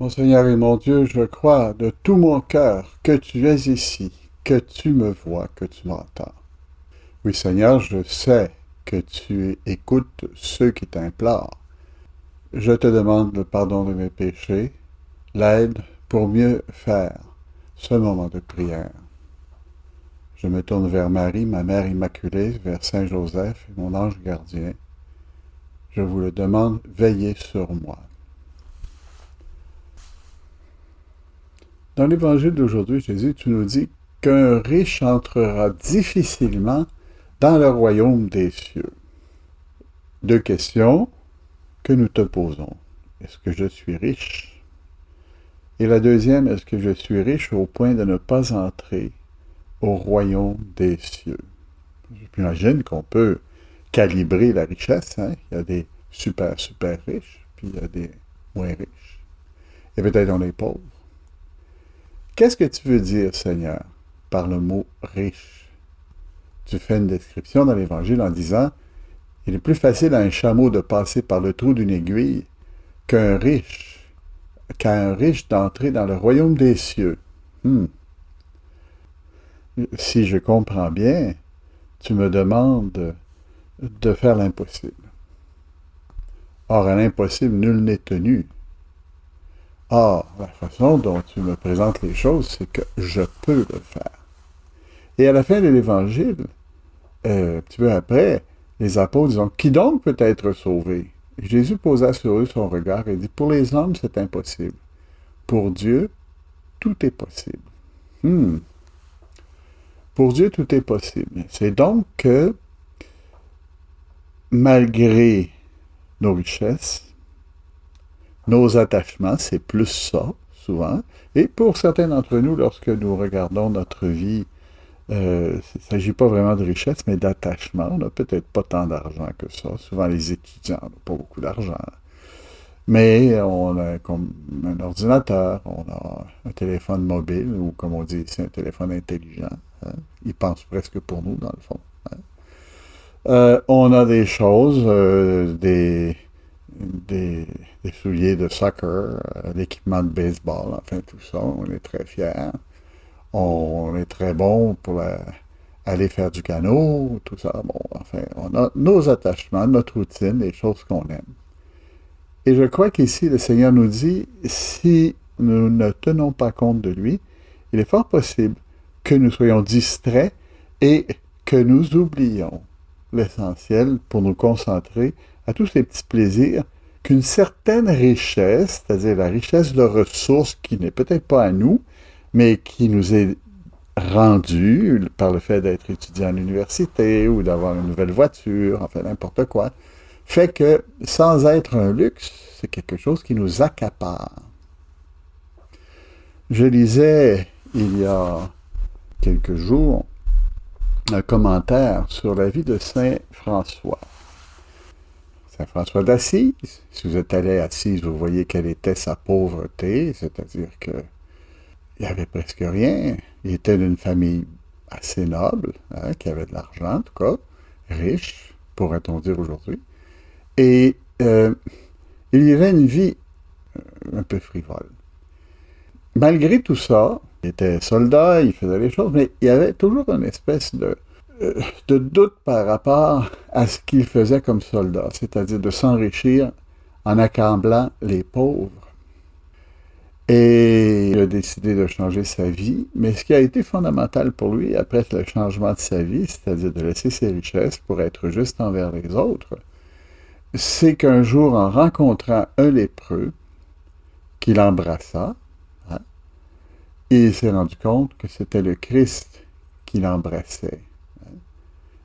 Mon Seigneur et mon Dieu, je crois de tout mon cœur que tu es ici, que tu me vois, que tu m'entends. Oui, Seigneur, je sais que tu écoutes ceux qui t'implorent. Je te demande le pardon de mes péchés, l'aide pour mieux faire ce moment de prière. Je me tourne vers Marie, ma mère immaculée, vers Saint Joseph et mon ange gardien. Je vous le demande, veillez sur moi. Dans l'évangile d'aujourd'hui, Jésus, tu nous dis qu'un riche entrera difficilement dans le royaume des cieux. Deux questions que nous te posons. Est-ce que je suis riche? Et la deuxième, est-ce que je suis riche au point de ne pas entrer au royaume des cieux? J'imagine qu'on peut calibrer la richesse. Hein? Il y a des super, super riches, puis il y a des moins riches. Et peut-être on est pauvres. Qu'est-ce que tu veux dire, Seigneur, par le mot riche? Tu fais une description dans l'Évangile en disant il est plus facile à un chameau de passer par le trou d'une aiguille qu'un riche, qu'à un riche d'entrer dans le royaume des cieux. Hmm. Si je comprends bien, tu me demandes de faire l'impossible. Or, à l'impossible, nul n'est tenu. Or, la façon dont tu me présentes les choses, c'est que je peux le faire. Et à la fin de l'Évangile, un petit peu après, les apôtres disent qui donc peut être sauvé? Et Jésus posa sur eux son regard et dit pour les hommes, c'est impossible. Pour Dieu, tout est possible. Hmm. Pour Dieu, tout est possible. C'est donc que, malgré nos richesses, nos attachements, c'est plus ça, souvent. Et pour certains d'entre nous, lorsque nous regardons notre vie, il ne s'agit pas vraiment de richesse, mais d'attachement. On n'a peut-être pas tant d'argent que ça. Souvent, les étudiants n'ont pas beaucoup d'argent. Mais on a comme un ordinateur, on a un téléphone mobile, ou comme on dit ici, un téléphone intelligent. Hein. Il pense presque pour nous, dans le fond. Hein. On a des choses, des, des souliers de soccer, l'équipement de baseball, enfin tout ça, on est très fiers. On est très bon pour aller faire du canot, tout ça. Bon, enfin, on a nos attachements, notre routine, les choses qu'on aime. Et je crois qu'ici, le Seigneur nous dit, si nous ne tenons pas compte de lui, il est fort possible que nous soyons distraits et que nous oublions l'essentiel pour nous concentrer à tous ces petits plaisirs qu'une certaine richesse, c'est-à-dire la richesse de ressources qui n'est peut-être pas à nous, mais qui nous est rendue par le fait d'être étudiant à l'université ou d'avoir une nouvelle voiture, enfin n'importe quoi, fait que, sans être un luxe, c'est quelque chose qui nous accapare. Je lisais, il y a quelques jours, un commentaire sur la vie de Saint François. Saint François d'Assise, si vous êtes allé à Assise, vous voyez quelle était sa pauvreté, c'est-à-dire qu'il n'y avait presque rien. Il était d'une famille assez noble, hein, qui avait de l'argent en tout cas, riche, pourrait-on dire aujourd'hui. Et il y avait une vie un peu frivole. Malgré tout ça, il était soldat, il faisait les choses, mais il y avait toujours une espèce de doute par rapport à ce qu'il faisait comme soldat, c'est-à-dire de s'enrichir en accablant les pauvres. Et il a décidé de changer sa vie, mais ce qui a été fondamental pour lui après le changement de sa vie, c'est-à-dire de laisser ses richesses pour être juste envers les autres, c'est qu'un jour, en rencontrant un lépreux, qu'il embrassa, hein, et il s'est rendu compte que c'était le Christ qu'il embrassait. Hein.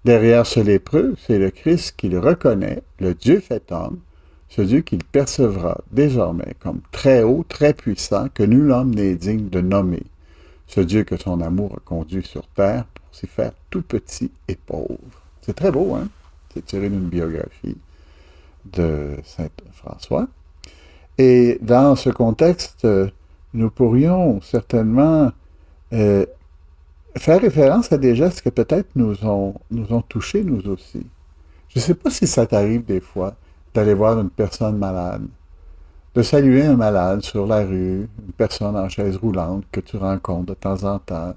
Derrière ce lépreux, c'est le Christ qu'il reconnaît, le Dieu fait homme, ce Dieu qu'il percevra désormais comme très haut, très puissant, que nul homme n'est digne de nommer, ce Dieu que son amour a conduit sur terre pour s'y faire tout petit et pauvre. C'est très beau, hein? C'est tiré d'une biographie de Saint François. Et dans ce contexte, nous pourrions certainement euh, faire référence à des gestes que peut-être nous ont touchés, nous aussi. Je ne sais pas si ça t'arrive des fois d'aller voir une personne malade, de saluer un malade sur la rue, une personne en chaise roulante que tu rencontres de temps en temps.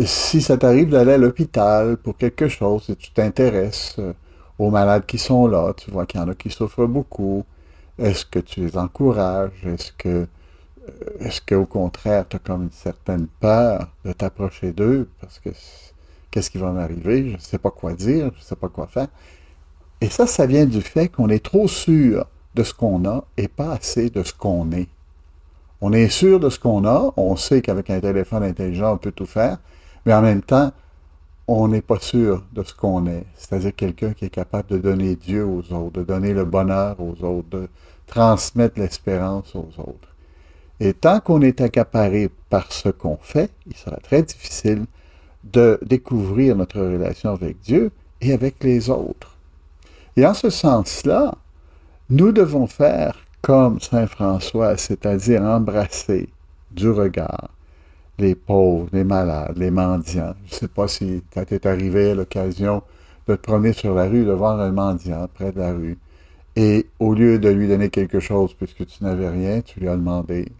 Si ça t'arrive d'aller à l'hôpital pour quelque chose et tu t'intéresses aux malades qui sont là, tu vois qu'il y en a qui souffrent beaucoup, est-ce que tu les encourages? Est-ce qu'au contraire, tu as comme une certaine peur de t'approcher d'eux parce que qu'est-ce qui va m'arriver? Je ne sais pas quoi dire, je ne sais pas quoi faire. Et ça vient du fait qu'on est trop sûr de ce qu'on a et pas assez de ce qu'on est. On est sûr de ce qu'on a, on sait qu'avec un téléphone intelligent, on peut tout faire, mais en même temps, on n'est pas sûr de ce qu'on est. C'est-à-dire quelqu'un qui est capable de donner Dieu aux autres, de donner le bonheur aux autres, de transmettre l'espérance aux autres. Et tant qu'on est accaparé par ce qu'on fait, il sera très difficile de découvrir notre relation avec Dieu et avec les autres. Et en ce sens-là, nous devons faire comme Saint François, c'est-à-dire embrasser du regard les pauvres, les malades, les mendiants. Je ne sais pas si ça t'est arrivé à l'occasion de te promener sur la rue, de voir un mendiant près de la rue, et au lieu de lui donner quelque chose puisque tu n'avais rien, tu lui as demandé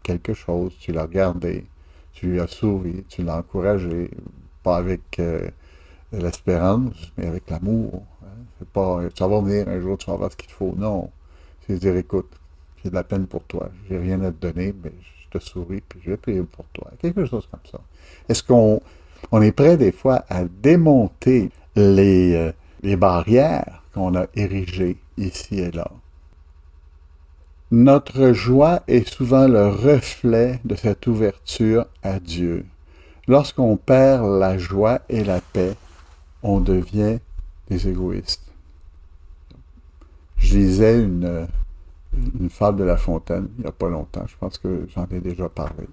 quelque chose, tu l'as regardé, tu lui as souri, tu l'as encouragé, pas avec l'espérance, mais avec l'amour. Hein. C'est pas, ça va venir un jour, tu vas avoir ce qu'il te faut. Non. C'est dire, écoute, j'ai de la peine pour toi, j'ai rien à te donner, mais je te souris, puis je vais prier pour toi. Quelque chose comme ça. Est-ce qu'on est prêt des fois à démonter les barrières qu'on a érigées ici et là? Notre joie est souvent le reflet de cette ouverture à Dieu. Lorsqu'on perd la joie et la paix, on devient des égoïstes. Je lisais une fable de La Fontaine il n'y a pas longtemps, je pense que j'en ai déjà parlé.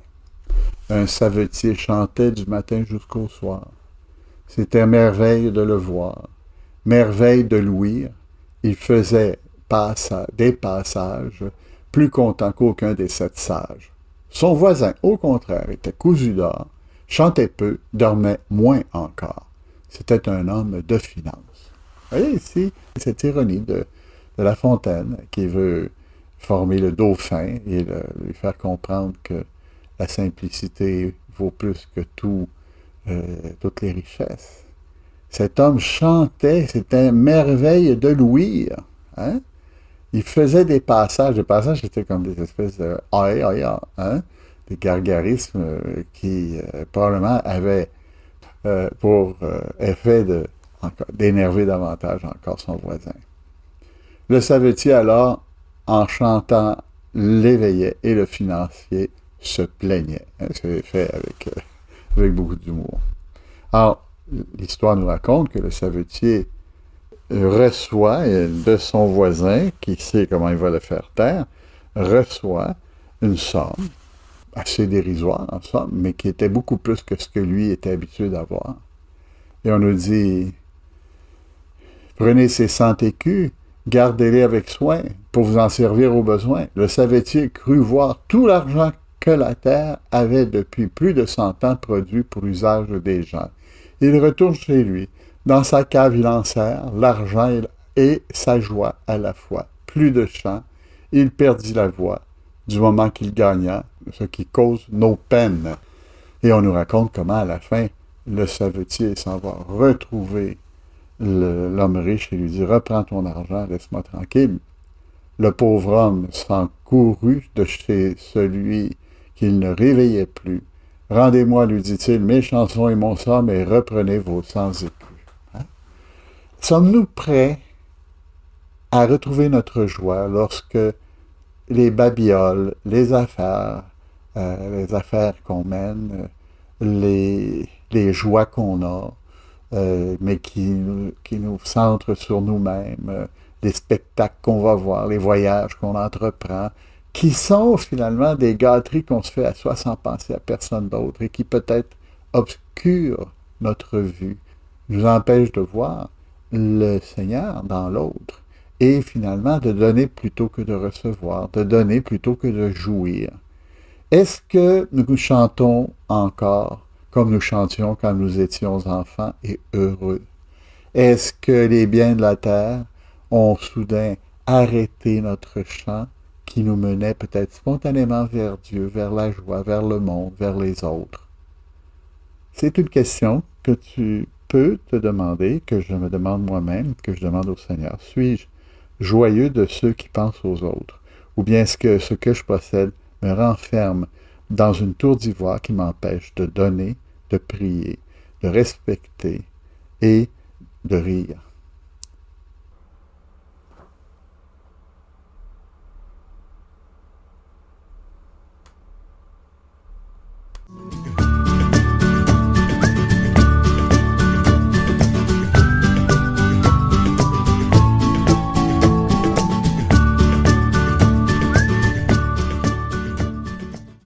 Un savetier chantait du matin jusqu'au soir. C'était merveille de le voir, merveille de l'ouïr. Il faisait des passages plus content qu'aucun des 7 sages. Son voisin, au contraire, était cousu d'or, chantait peu, dormait moins encore. C'était un homme de finance. Vous voyez ici cette ironie de La Fontaine qui veut former le dauphin et lui faire comprendre que la simplicité vaut plus que toutes les richesses. Cet homme chantait, c'était merveille de l'ouïr. Hein? Il faisait des passages étaient comme des espèces de aïe, aïe, aïe, hein? Des gargarismes qui probablement avaient pour effet d'énerver davantage encore son voisin. Le savetier alors, en chantant, l'éveillait et le financier se plaignait. Hein? C'est fait avec beaucoup d'humour. Alors, l'histoire nous raconte que le savetier reçoit de son voisin, qui sait comment il va le faire taire, reçoit une somme, assez dérisoire en somme, mais qui était beaucoup plus que ce que lui était habitué d'avoir. Et on nous dit, prenez ces 100 écus, gardez-les avec soin pour vous en servir au besoin. Le savetier crut voir tout l'argent que la terre avait depuis plus de 100 ans produit pour l'usage des gens. Il retourne chez lui. Dans sa cave, il enserre l'argent et sa joie à la fois. Plus de chant, il perdit la voix du moment qu'il gagna, ce qui cause nos peines. Et on nous raconte comment, à la fin, le savetier s'en va retrouver l'homme riche et lui dit « Reprends ton argent, laisse-moi tranquille. » Le pauvre homme s'en courut de chez celui qu'il ne réveillait plus. « Rendez-moi, lui dit-il, mes chansons et mon somme, et reprenez vos 100 écus. » Hein? Sommes-nous prêts à retrouver notre joie lorsque les babioles, les affaires qu'on mène, les joies qu'on a, mais qui nous centrent sur nous-mêmes, les spectacles qu'on va voir, les voyages qu'on entreprend, qui sont finalement des gâteries qu'on se fait à soi sans penser à personne d'autre et qui peut-être obscurent notre vue, nous empêchent de voir le Seigneur dans l'autre et finalement de donner plutôt que de recevoir, de donner plutôt que de jouir. Est-ce que nous chantons encore comme nous chantions quand nous étions enfants et heureux? Est-ce que les biens de la terre ont soudain arrêté notre chant qui nous menait peut-être spontanément vers Dieu, vers la joie, vers le monde, vers les autres? C'est une question que tu peux te demander, que je me demande moi-même, que je demande au Seigneur. Suis-je joyeux de ceux qui pensent aux autres? Ou bien est-ce que ce que je possède me renferme dans une tour d'ivoire qui m'empêche de donner, de prier, de respecter et de rire?